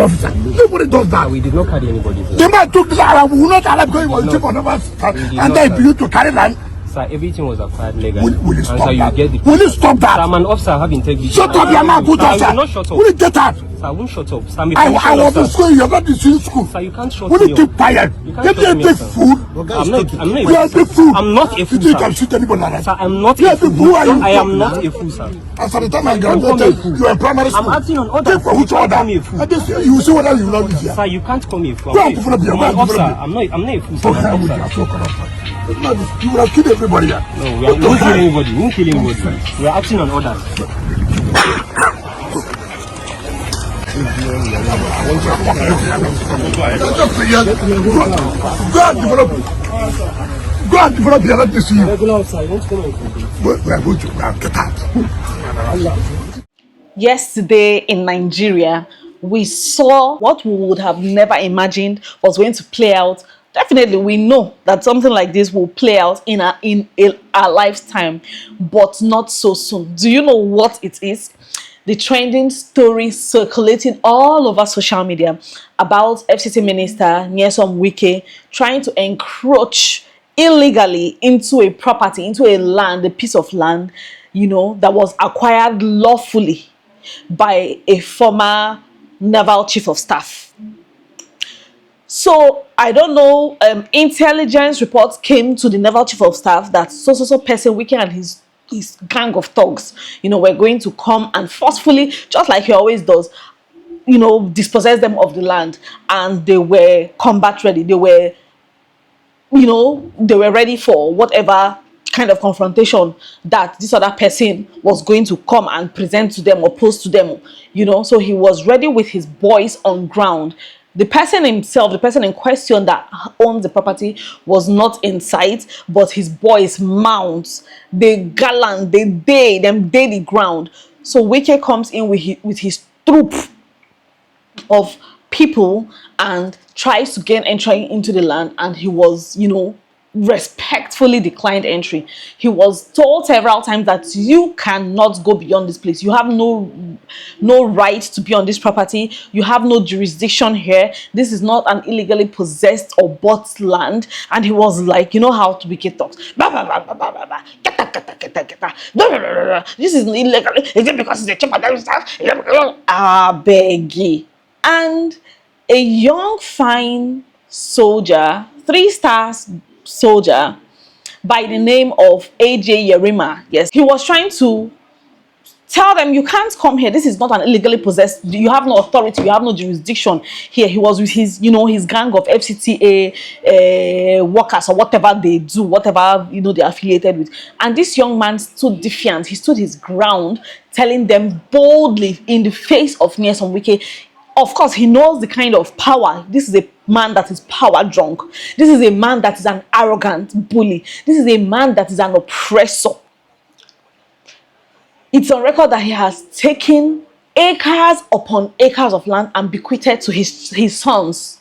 Officer, nobody does that. We did not carry anybody. The man took the land. We will not allow because he was chief of the and then for you to carry land. Sir, everything was acquired legally. Will you stop that? Will you stop that? Sir, I'm an officer, I have integrity. Shut up, your mouth, good officer. I will not shut up. Will you get out? Sir, I won't shut up. Sir, I was in school, you're not in school. Sir, you can't shut me up. Will you keep quiet? You can't shut me up, sir. Fool. I'm not a fool. I'm not a fool, You can shoot anybody like that? Sir, I'm not a fool. Who are you? I am not a fool, sir. As at the time I graduated, you were in primary school. I'm acting on orders. Take for which order? You will see whether you will not be here. Sir, you can't call me a fool. I'm an officer. I'm not a fool, sir. I'm an officer. You will have killed everybody here. No, we won't kill anybody. We won't kill anybody. We are acting on orders. Go and develop here. Let me see you. Regular officer, you won't come and We are going to get out. Yesterday in Nigeria, we saw what we would have never imagined was going to play out. Definitely, we know that something like this will play out in our lifetime, but not so soon. Do you know what it is? The trending story circulating all over social media about FCT Minister NYESOM Wike trying to encroach illegally into a property, into a land, a piece of land, you know, that was acquired lawfully by a former naval chief of staff. So I don't know, intelligence reports came to the naval chief of staff that so person Wike and his gang of thugs, you know, were going to come and forcefully, just like he always does, you know, dispossess them of the land, and they were combat ready. They were, you know, they were ready for whatever kind of confrontation that this other person was going to come and present to them or pose to them, you know. So he was ready with his boys on ground. The person himself, the person in question that owns the property, was not in sight, but his boys mount, they gallant, they day the ground. So Wike comes in with his troop of people and tries to gain entry into the land, and he was, you know, respectfully declined entry. He was told several times that you cannot go beyond this place. You have no right to be on this property. You have no jurisdiction here. This is not an illegally possessed or bought land. And he was like, you know how to Wike talks. This is illegal. Is it because it's a chief of staff? I beg you. And a young, fine soldier, 3 stars soldier by the name of AJ Yerima, yes, he was trying to tell them, you can't come here. This is not an illegally possessed. You have no authority. You have no jurisdiction here. He was with his, you know, his gang of FCTA workers or whatever they do, whatever, you know, they're affiliated with. And this young man stood defiant. He stood his ground, telling them boldly in the face of NYESOM Wike. Of course, he knows the kind of power. This is a man that is power drunk. This is a man that is an arrogant bully. This is a man that is an oppressor. It's on record that he has taken acres upon acres of land and bequeathed to his sons.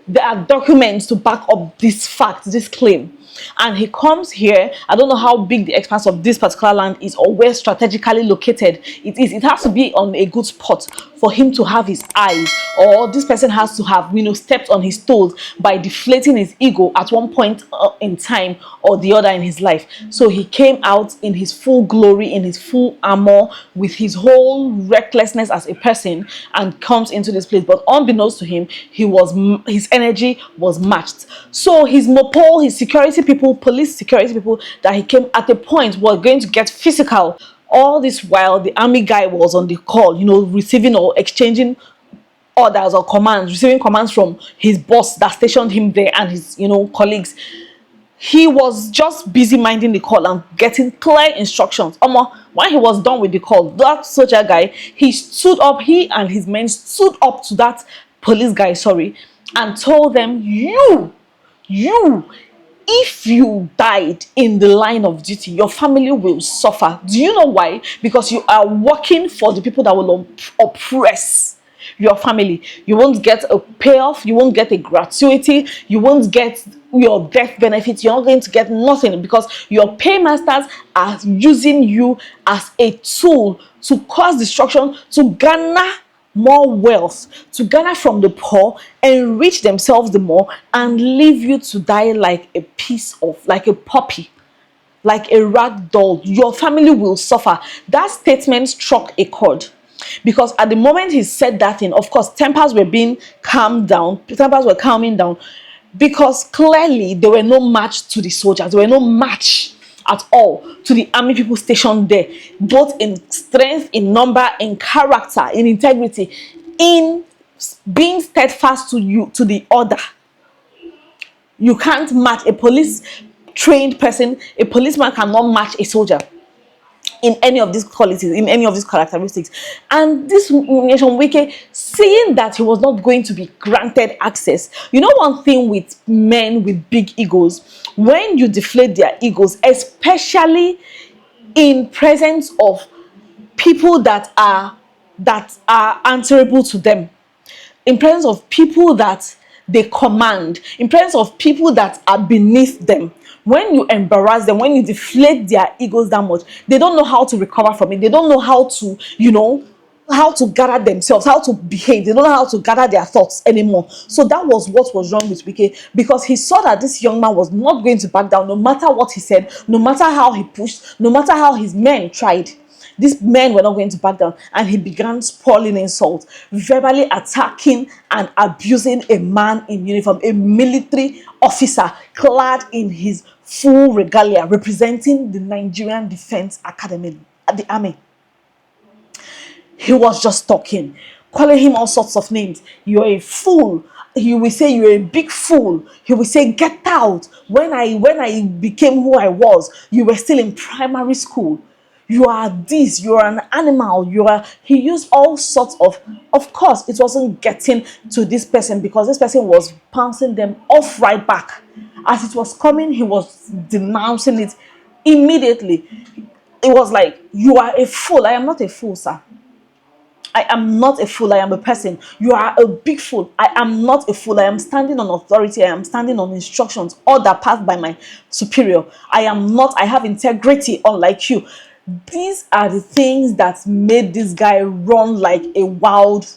There are documents to back up this fact, this claim. And he comes here. I don't know how big the expanse of this particular land is or where strategically located it is. It has to be on a good spot for him to have his eyes, or this person has to have, you know, stepped on his toes by deflating his ego at one point in time or the other in his life. So he came out in his full glory, in his full armor, with his whole recklessness as a person, and comes into this place. But unbeknownst to him, his energy was matched. So his MOPOL, his security people, police security people, that he came at a point were going to get physical. All this while, the army guy was on the call, you know, receiving or exchanging orders or commands, receiving commands from his boss that stationed him there and his, you know, colleagues. He was just busy minding the call and getting clear instructions. When he was done with the call, that soldier guy, he and his men stood up to that police guy, and told them, you, if you died in the line of duty, your family will suffer. Do you know why? Because you are working for the people that will oppress your family. You won't get a payoff. You won't get a gratuity. You won't get your death benefits. You're not going to get nothing, because your paymasters are using you as a tool to cause destruction, to garner more wealth, to gather from the poor, enrich themselves the more, and leave you to die like a piece of, like a puppy, like a rag doll. Your family will suffer. That statement struck a chord, because at the moment he said that thing, of course, tempers were being calmed down, tempers were calming down, because clearly there were no match to the soldiers, there were no match at all to the army people stationed there, both in strength, in number, in character, in integrity, in being steadfast to you, to the order. You can't match a police trained person. A policeman cannot match a soldier in any of these qualities, in any of these characteristics. And this nation Wike, seeing that he was not going to be granted access. You know, one thing with men with big egos, when you deflate their egos, especially in presence of people that are answerable to them, in presence of people that they command, in presence of people that are beneath them, when you embarrass them, when you deflate their egos that much, they don't know how to recover from it. They don't know how to, how to gather themselves, how to behave. They don't know how to gather their thoughts anymore. So that was what was wrong with Wike, because he saw that this young man was not going to back down, no matter what he said, no matter how he pushed, no matter how his men tried. These men were not going to back down, and he began spoiling insults, verbally attacking and abusing a man in uniform, a military officer clad in his full regalia, representing the Nigerian Defense Academy, the army. He was just talking, calling him all sorts of names. You're a fool. He will say you're a big fool. He will say, get out. When I became who I was, you were still in primary school. You are this, you are an animal, he used all sorts of course, it wasn't getting to this person, because this person was pouncing them off right back. As it was coming, he was denouncing it immediately. It was like, you are a fool. I am not a fool, sir. I am not a fool. I am a person. You are a big fool. I am not a fool. I am standing on authority. I am standing on instructions, order passed by my superior. I have integrity, unlike you. These are the things that made this guy run like a wild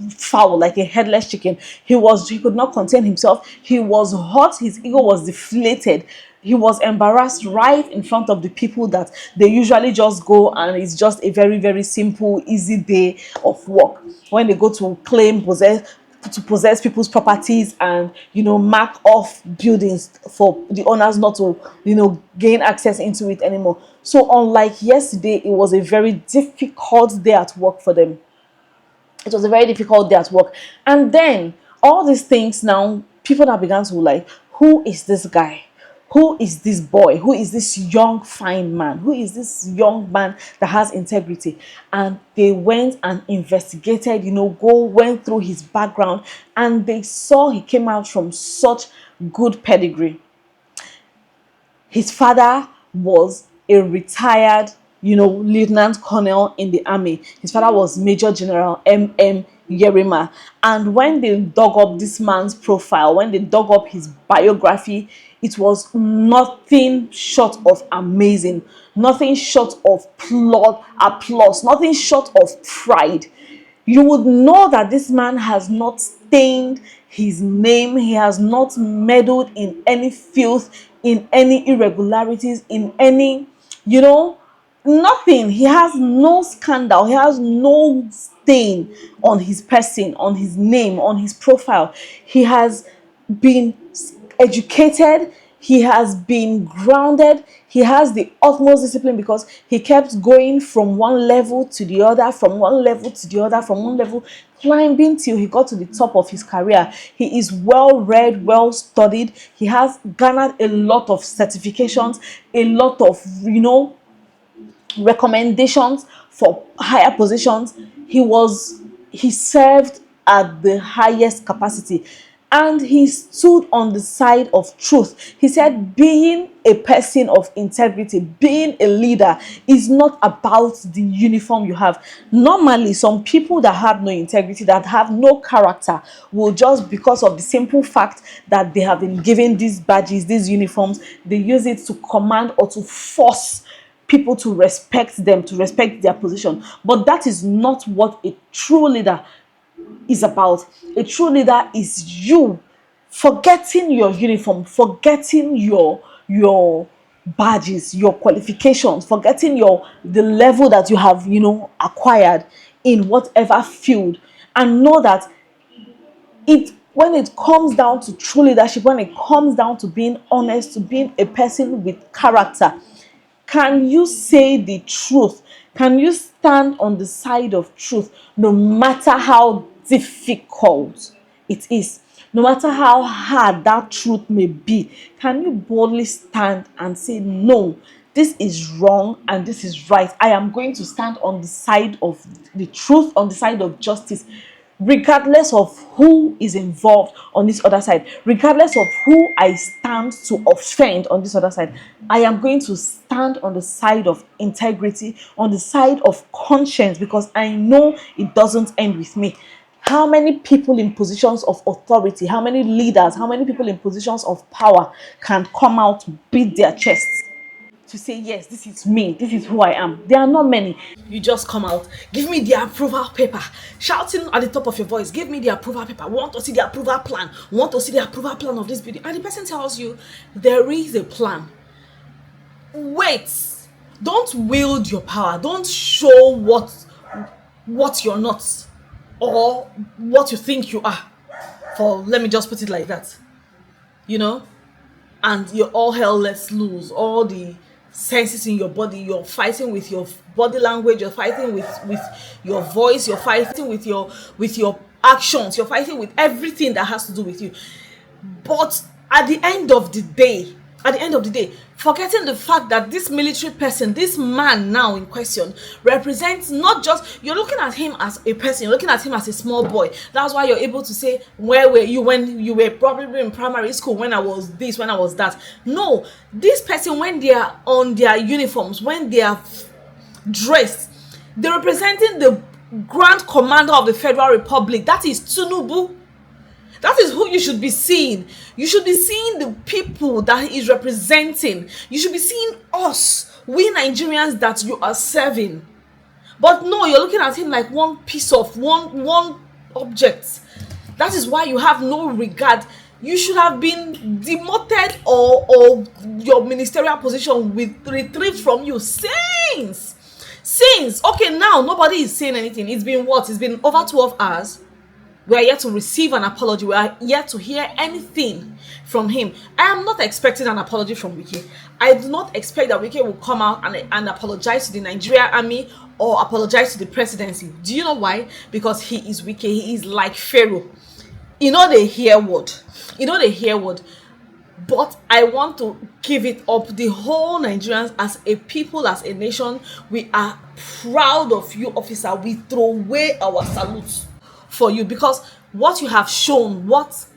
fowl, like a headless chicken. He could not contain himself. He was hot. His ego was deflated. He was embarrassed right in front of the people that they usually just go, and it's just a very, very simple, easy day of work. When they go to possess people's properties and, mark off buildings for the owners not to, gain access into it anymore. So unlike yesterday, it was a very difficult day at work for them. It was a very difficult day at work. And then all these things now, people now began to like, who is this guy? Who is this boy? Who is this young, fine man? Who is this young man that has integrity? And they went and investigated, went through his background, and they saw he came out from such good pedigree. His father was a retired, lieutenant colonel in the army. His father was Major General M.M. Yerima. And when they dug up this man's profile, when they dug up his biography, it was nothing short of amazing, nothing short of applause, nothing short of pride. You would know that this man has not stained his name. He has not meddled in any filth, in any irregularities, in any, nothing. He has no scandal. He has no stain on his person, on his name, on his profile. He has been educated. He has been grounded. He has the utmost discipline, because he kept going from one level to the other, from one level to the other, from one level, climbing till he got to the top of his career. He is well read, well studied. He has garnered a lot of certifications, a lot of, recommendations for higher positions. He served at the highest capacity, and he stood on the side of truth. He said being a person of integrity, being a leader, is not about the uniform you have. Normally, some people that have no integrity, that have no character, will just, because of the simple fact that they have been given these badges, these uniforms, they use it to command or to force people to respect them, to respect their position. But that is not what a true leader is about. A true leader is you forgetting your uniform, forgetting your badges, your qualifications, forgetting the level that you have, acquired in whatever field, and know that when it comes down to true leadership, when it comes down to being honest, to being a person with character, can you say the truth? Can you stand on the side of truth no matter how difficult it is? No matter how hard that truth may be, can you boldly stand and say, no, this is wrong and this is right? I am going to stand on the side of the truth, on the side of justice, regardless of who is involved on this other side, regardless of who I stand to offend on this other side. I am going to stand on the side of integrity, on the side of conscience, because I know it doesn't end with me. How many people in positions of authority, how many leaders, how many people in positions of power can come out, beat their chests to say, yes, this is me, this is who I am? There are not many. You just come out, give me the approval paper, shouting at the top of your voice, give me the approval paper, want to see the approval plan, want to see the approval plan of this building. And the person tells you, there is a plan. Wait, don't wield your power, don't show what you're not, or what you think you are, let me just put it like that, and all hell lets loose, all the senses in your body, you're fighting with your body language, you're fighting with your voice, you're fighting with your actions, you're fighting with everything that has to do with you. But at the end of the day, forgetting the fact that this military person, this man now in question, represents not just, you're looking at him as a person, you're looking at him as a small boy. That's why you're able to say, where were you when you were probably in primary school, when I was this, when I was that. No, this person, when they are on their uniforms, when they are dressed, they're representing the Grand Commander of the Federal Republic. That is Tinubu. That is who you should be seeing. You should be seeing the people that he is representing. You should be seeing us, we Nigerians that you are serving. But no, you're looking at him like one piece of one object. That is why you have no regard. You should have been demoted or your ministerial position retrieved from you since. Okay, now nobody is saying anything. It's been what? It's been over 12 hours. We are yet to receive an apology. We are yet to hear anything from him. I am not expecting an apology from Wike. I do not expect that Wike will come out and apologize to the Nigerian army or apologize to the presidency. Do you know why? Because he is Wike. He is like Pharaoh. They hear word. But I want to give it up. The whole Nigerians, as a people, as a nation, we are proud of you, officer. We throw away our salutes for you, because what you have shown, what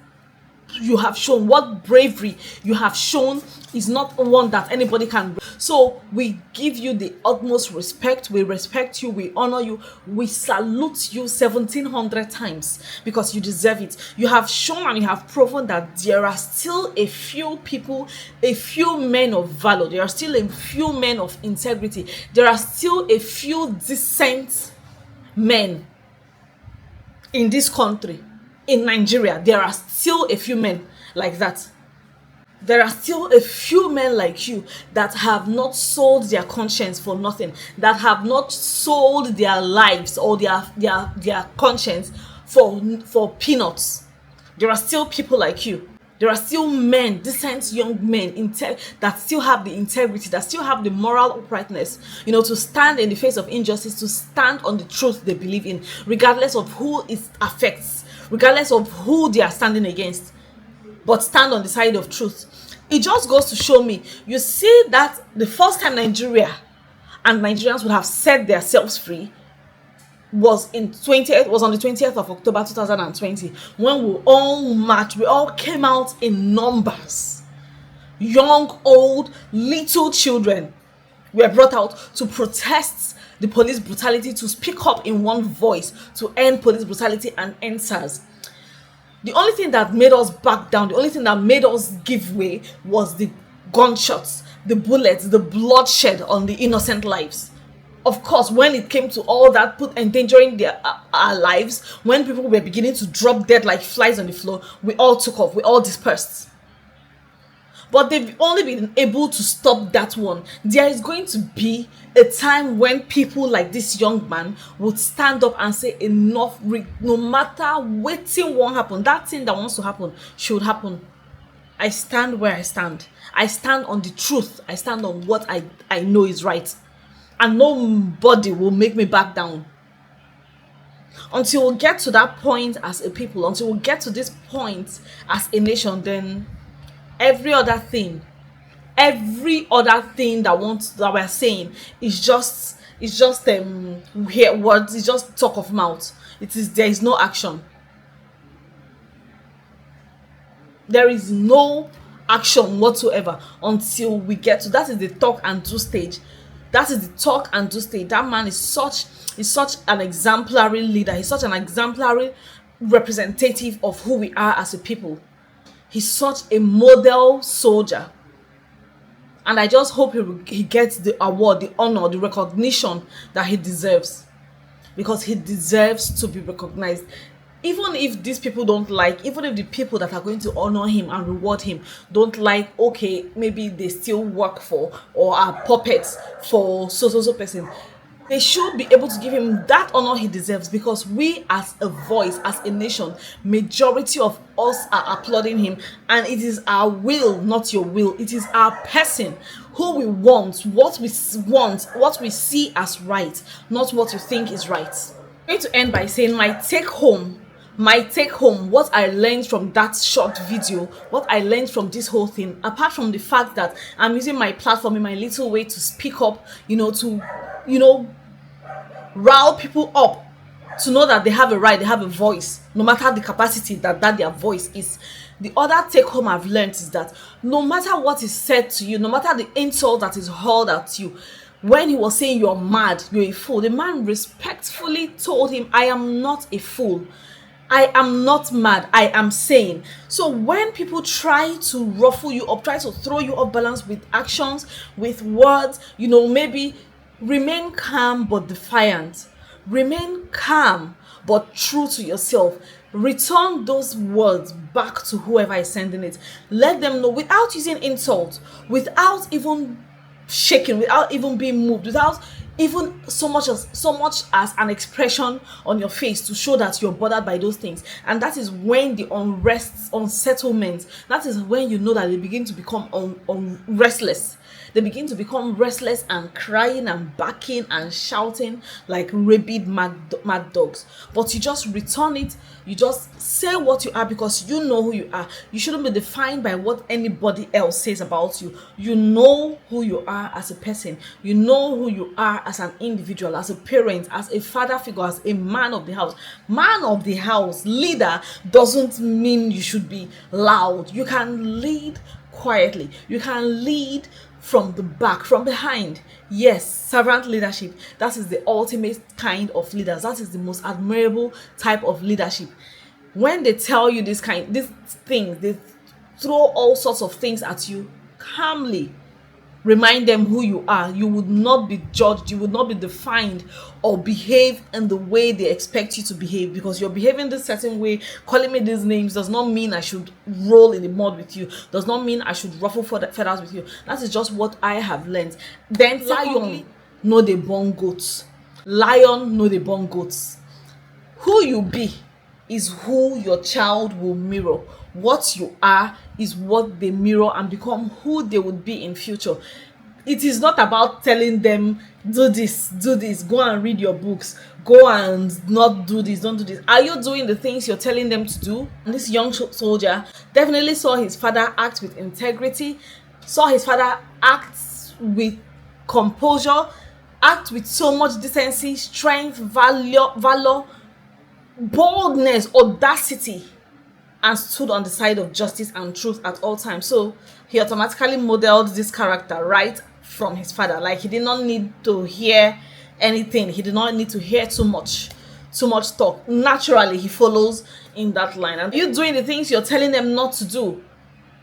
bravery you have shown is not one that anybody can. So we give you the utmost respect. We respect you, we honor you, we salute you 1700 times, because you deserve it. You have shown and you have proven that there are still a few people, a few men of valor, there are still a few men of integrity, there are still a few decent men in this country. In Nigeria, there are still a few men like that. There are still a few men like you that have not sold their conscience for nothing, that have not sold their lives or their conscience for peanuts. There are still people like you. There are still men, decent young men, that still have the integrity, that still have the moral uprightness, to stand in the face of injustice, to stand on the truth they believe in, regardless of who it affects, regardless of who they are standing against, but stand on the side of truth. It just goes to show me, you see that the first time Nigeria and Nigerians would have set themselves free was on the 20th of October 2020, when we all marched, we all came out in numbers. Young, old, little children were brought out to protest the police brutality, to speak up in one voice, to end police brutality and end SARS. The only thing that made us back down, the only thing that made us give way was the gunshots, the bullets, the bloodshed on the innocent lives. Of course, when it came to all that, endangering their our lives, when people were beginning to drop dead like flies on the floor, we all took off, we all dispersed. But they've only been able to stop that one. There is going to be a time when people like this young man would stand up and say enough, no matter waiting won't happen, that thing that wants to happen should happen. I stand where I stand. I stand on the truth. I stand on what I know is right. And nobody will make me back down. Until we get to that point as a people, until we get to this point as a nation, then every other thing that we're saying is just weird words, it's just talk of mouth. There is no action. There is no action whatsoever until we get to that is the talk and do stage. That is the talk and do stage. That man is such an exemplary leader. He's such an exemplary representative of who we are as a people. He's such a model soldier. And I just hope he gets the award, the honor, the recognition that he deserves. Because he deserves to be recognized. Even if these people don't like, even if the people that are going to honor him and reward him don't like, okay, maybe they still work for or are puppets for so person, they should be able to give him that honor he deserves, because we as a voice, as a nation, majority of us are applauding him, and it is our will, not your will. It is our person, who we want, what we see as right, not what you think is right. I'm going to end by saying my take home, what I learned from that short video, what I learned from this whole thing, apart from the fact that I'm using my platform in my little way to speak up, to rile people up, to know that they have a right, they have a voice, no matter the capacity that their voice is. The other take home I've learned is that no matter what is said to you, no matter the insult that is hurled at you, when he was saying you're mad, you're a fool, the man respectfully told him, I am not a fool. I am not mad, I am sane. So when people try to ruffle you up, try to throw you off balance with actions, with words, maybe remain calm but defiant. Remain calm but true to yourself. Return those words back to whoever is sending it. Let them know without using insult, without even shaking, without even being moved, without even so much as an expression on your face to show that you're bothered by those things. And that is when the unsettlement, that is when you know that they begin to become restless. They begin to become restless and crying and barking and shouting like rabid mad dogs. But you just return it. You just say what you are, because you know who you are. You shouldn't be defined by what anybody else says about you. You know who you are as a person. You know who you are as an individual, as a parent, as a father figure, as a man of the house. Man of the house, leader, doesn't mean you should be loud. You can lead quietly. You can lead from the back, from behind. Yes, servant leadership. That is the ultimate kind of leaders. That is the most admirable type of leadership. When they tell you these things, they throw all sorts of things at you, calmly remind them who you are. You would not be judged, you would not be defined or behave in the way they expect you to behave, because you're behaving this certain way. Calling me these names does not mean I should roll in the mud with you, does not mean I should ruffle feathers with you. That is just what I have learned. Then lion know the born goats. Lion know the born goats. Who you be is who your child will mirror. What you are is what they mirror and become who they would be in future. It is not about telling them, do this, go and read your books, go and not do this, don't do this. Are you doing the things you're telling them to do? And this young soldier definitely saw his father act with integrity, saw his father act with composure, act with so much decency, strength, valor, boldness, audacity, and stood on the side of justice and truth at all times. So he automatically modeled this character right from his father. Like, he did not need to hear anything. He did not need to hear too much talk. Naturally, he follows in that line. And you doing the things you're telling them not to do.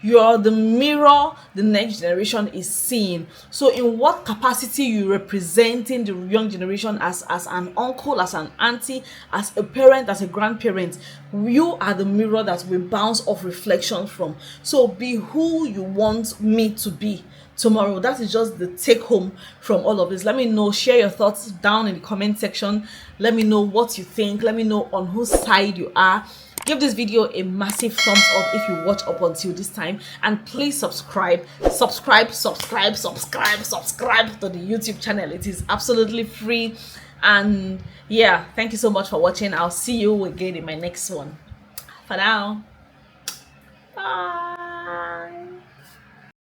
You're the mirror the next generation is seeing. So in what capacity you representing the young generation, as an uncle, as an auntie, as a parent, as a grandparent, you are the mirror that will bounce off reflection from. So be who you want me to be tomorrow. That is just the take home from all of this. Let me know, share your thoughts down in the comment section. Let me know what you think. Let me know on whose side you are. Give this video a massive thumbs up if you watch up until this time, and please subscribe to the YouTube channel. It is absolutely free. And yeah, thank you so much for watching. I'll see you again in my next one. For now, bye.